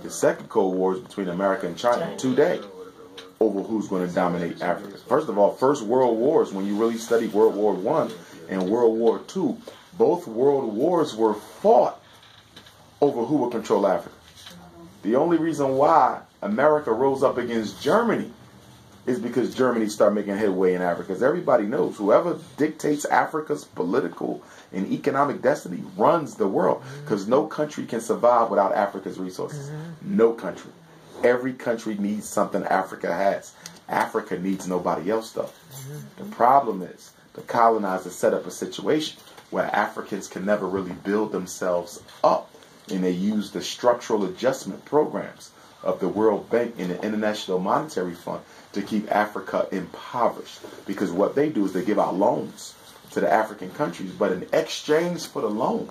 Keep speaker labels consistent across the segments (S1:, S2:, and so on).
S1: The second Cold War is between America and China today over who's going to dominate Africa. First of all, first world wars, when you really study World War I and World War II, both world wars were fought over who would control Africa. The only reason why America rose up against Germany is because Germany started making headway in Africa. Because everybody knows whoever dictates Africa's political and economic destiny runs the world. Because no country can survive without Africa's resources. No country. Every country needs something Africa has. Africa needs nobody else, though. The problem is the colonizers set up a situation where Africans can never really build themselves up. And they use the structural adjustment programs of the World Bank and the International Monetary Fund to keep Africa impoverished. Because what they do is they give out loans to the African countries, but in exchange for the loan,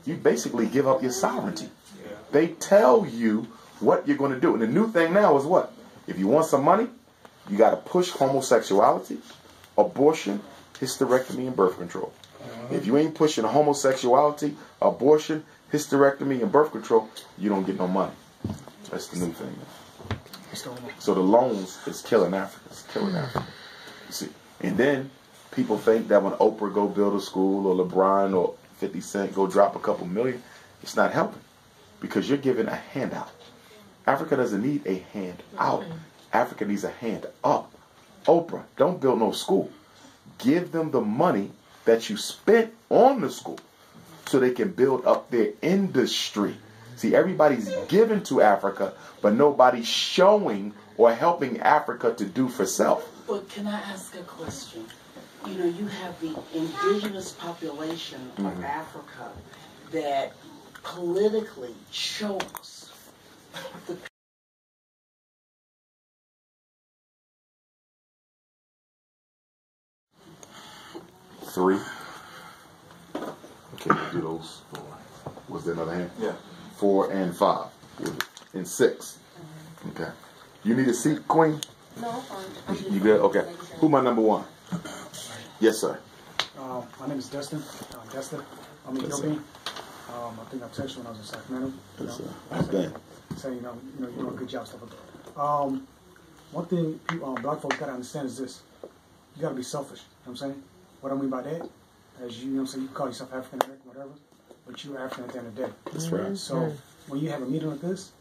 S1: you basically give up your sovereignty. They tell you what you're going to do. And the new thing now is what? If you want some money, you got to push homosexuality, abortion, hysterectomy, and birth control. If you ain't pushing homosexuality, abortion, hysterectomy, and birth control, you don't get no money. That's the new thing. So the loans is killing Africa. It's killing Africa. You see. And then people think that when Oprah go build a school or LeBron or 50 Cent go drop a couple million, it's not helping. Because you're giving a handout. Africa doesn't need a hand out. Africa needs a hand up. Oprah, don't build no school. Give them the money that you spent on the school so they can build up their industry. See, everybody's giving to Africa, but nobody's showing or helping Africa to do for self.
S2: But can I ask a question? You know, you have the indigenous population of Africa that politically chokes the
S1: 3. Okay, do those 4. Was there another hand?
S3: Yeah.
S1: 4 and 5. And 6. Okay. You need a seat, Queen?
S4: No, I'm fine.
S1: You good? Okay. Who my number 1? Yes, sir.
S5: My name is Destin. I'm Ethiopian. I think I texted when I was in Sacramento. Saying, you're doing a good job, stuff like that. One thing black folks got to understand is this. You got to be selfish. You know what I'm saying? What I mean by that, as you know what I'm saying, you can call yourself African American, whatever, but you're African at the end of the day.
S1: That's right.
S5: So when you have a meeting like this,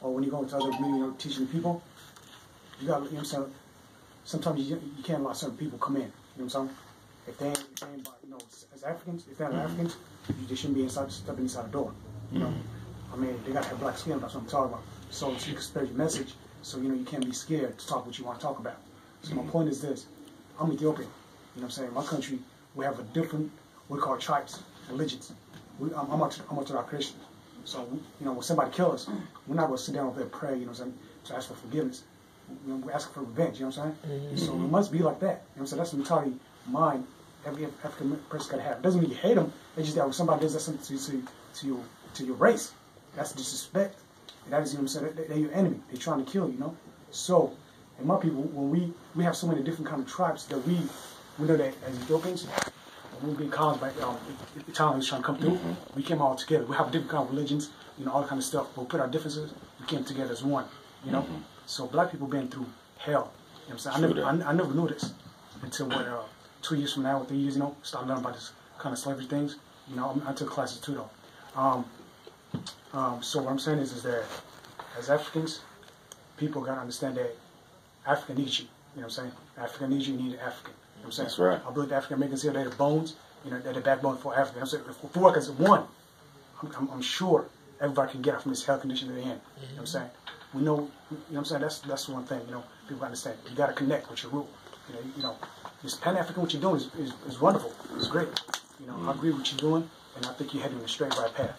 S5: or when you go into other meetings teaching people, you got, you know what I'm saying, sometimes you can't allow certain people come in. You know what I'm saying? If they ain't as Africans, if they're not Africans, they shouldn't be stepping inside the door. You know, I mean, they got to have black skin. That's what I'm talking about. So you can spread your message. So you can't be scared to talk what you want to talk about. So my point is this: I'm Ethiopian. You know what I'm saying? My country, we have a different, we call tribes, religions. I'm Orthodox Christian. So when somebody kills us, we're not going to sit down over there and pray. You know what I'm saying? To ask for forgiveness. We're asking for revenge. You know what I'm saying? So it must be like that. You know what I'm saying? That's the mentality mind every African person got to have. It doesn't mean you hate them. It's just that when somebody does that something to your race, that's disrespect. And that is, you know what I'm saying, they're your enemy. They're trying to kill you, you know? So, and my people, when we have so many different kind of tribes that we know that as Ethiopians, when we get colonized by the Italians trying to come through, we came all together. We have different kind of religions, all that kind of stuff. But we put our differences, we came together as one, you know? So black people been through hell. You know what I'm saying? I never knew this until 2 years from now, or 3 years, start learning about this kind of slavery things. I took classes too, though. So what I'm saying is that as Africans, people got to understand that Africa needs you. You know what I'm saying? Africa needs you, you need an African. You know what I'm saying?
S1: That's right.
S5: I believe the African Americans here, they're the bones, they're the backbone for Africa. You know what I'm saying? If we work as one, I'm sure everybody can get out from this health condition they're in. You know what I'm saying? We know, you know what I'm saying? That's one thing, people understand. You got to connect with your root. This Pan-African, what you're doing is wonderful. It's great. I agree with what you're doing, and I think you're heading in a straight right path.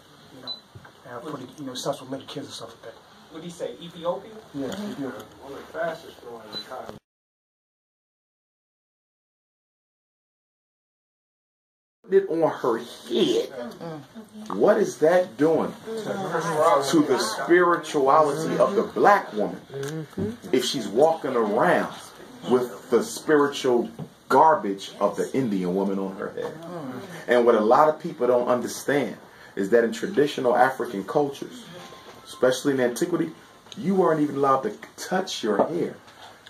S5: And it starts with little kids and stuff like that.
S3: What did he say, Ethiopia?
S5: Yeah, Ethiopia.
S3: One of the fastest growing economies.
S1: It on her head. What is that doing to the spirituality of the black woman if she's walking around with the spiritual garbage of the Indian woman on her head? And what a lot of people don't understand is that in traditional African cultures, especially in antiquity, you weren't even allowed to touch your hair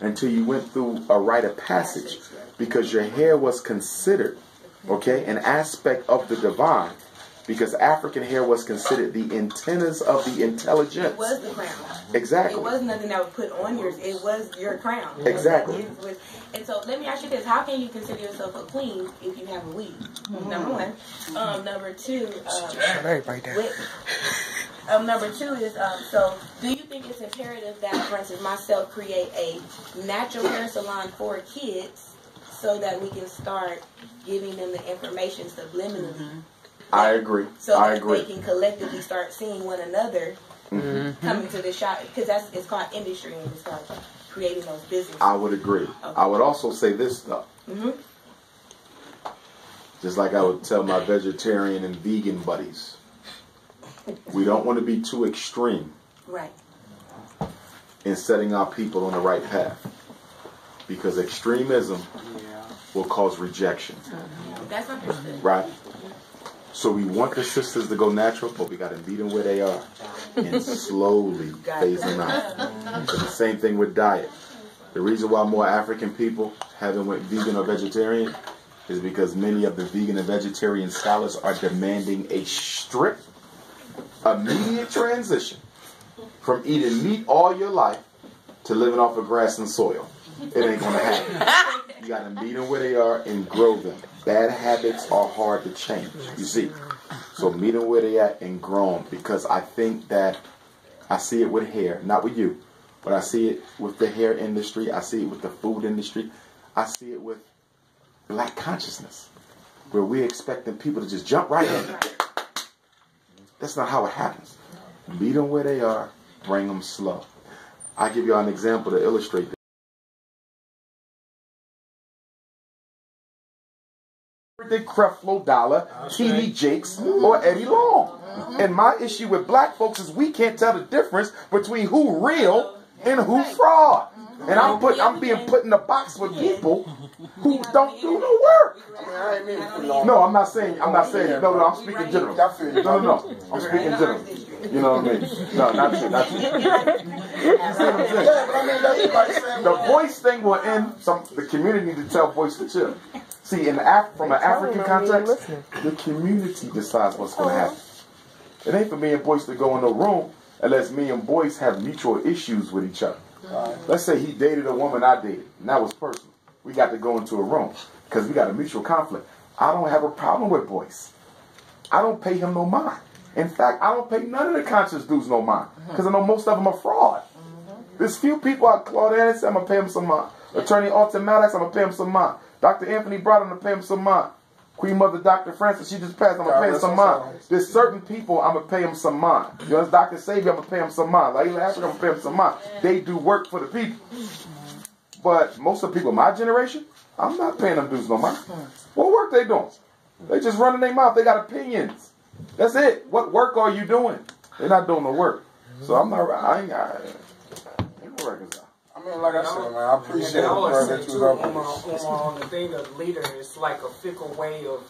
S1: until you went through a rite of passage, because your hair was considered, okay, an aspect of the divine, because African hair was considered the antennas of the intelligence.
S4: It was the crown.
S1: Exactly.
S4: It was nothing that was put on yours. It was your crown.
S1: Exactly.
S4: And so let me ask you this. How can you consider yourself a queen if you have a weave? Number one. Number two, number two is, so do you think it's imperative that, for instance, myself create a natural hair salon for kids so that we can start giving them the information subliminally?
S1: I agree.
S4: So
S1: I
S4: that
S1: agree.
S4: they can collectively start seeing one another coming to the shop, because it's called industry and it's called creating those businesses.
S1: I would agree. Okay. I would also say this though. Just like I would tell my vegetarian and vegan buddies, we don't want to be too extreme in setting our people on the right path, because extremism will cause rejection.
S4: That's understood.
S1: Right? So we want the sisters to go natural, but we got to meet them where they are and slowly phase them out. So the same thing with diet. The reason why more African people haven't went vegan or vegetarian is because many of the vegan and vegetarian scholars are demanding a strict, immediate transition from eating meat all your life to living off of grass and soil. It ain't going to happen. You got to meet them where they are and grow them. Bad habits are hard to change, you see. So meet them where they at and grow them, because I think that I see it with hair, not with you, but I see it with the hair industry. I see it with the food industry. I see it with black consciousness, where we're expecting people to just jump right in. That's not how it happens. Meet them where they are, bring them slow. I'll give you an example to illustrate this. Creflo Dollar, T.D. Jakes, or Eddie Long. And my issue with black folks is we can't tell the difference between who real and who fraud. And I'm being put in a box with people who don't do no work. No, I'm not saying, no, I'm speaking general. No, I'm speaking general. You know what I mean? No, not you. You see what I'm saying? The voice thing will end. The community need to tell voice to chill. See, from an African context, the community decides what's going to happen. It ain't for me and Boyce to go in a room unless me and Boyce have mutual issues with each other. Let's say he dated a woman I dated, and that was personal. We got to go into a room because we got a mutual conflict. I don't have a problem with Boyce. I don't pay him no mind. In fact, I don't pay none of the conscious dudes no mind, because I know most of them are fraud. There's few people out, Claude Anderson, I'm going to pay him some mind. Attorney Alton Maddox, I'm going to pay him some mind. Dr. Anthony Brown, I'm going to pay him some mind. Queen Mother Dr. Francis, she just passed, I'm going to pay him some mind. There's certain people, I'm going to pay him some mind. You know, Dr. Savior, I'm going to pay him some mind. Like Africa, I'm going to pay him some mind. They do work for the people. But most of the people in my generation, I'm not paying them dudes no mind. What work they doing? They just running their mouth. They got opinions. That's it. What work are you doing? They're not doing the work. So I'm not, I ain't working.
S6: I mean, like I said, man, I appreciate it,
S3: I
S6: bro,
S3: want to
S6: that
S3: say
S6: you
S3: too,
S6: was up
S3: on the thing of leader, it's like a fickle way of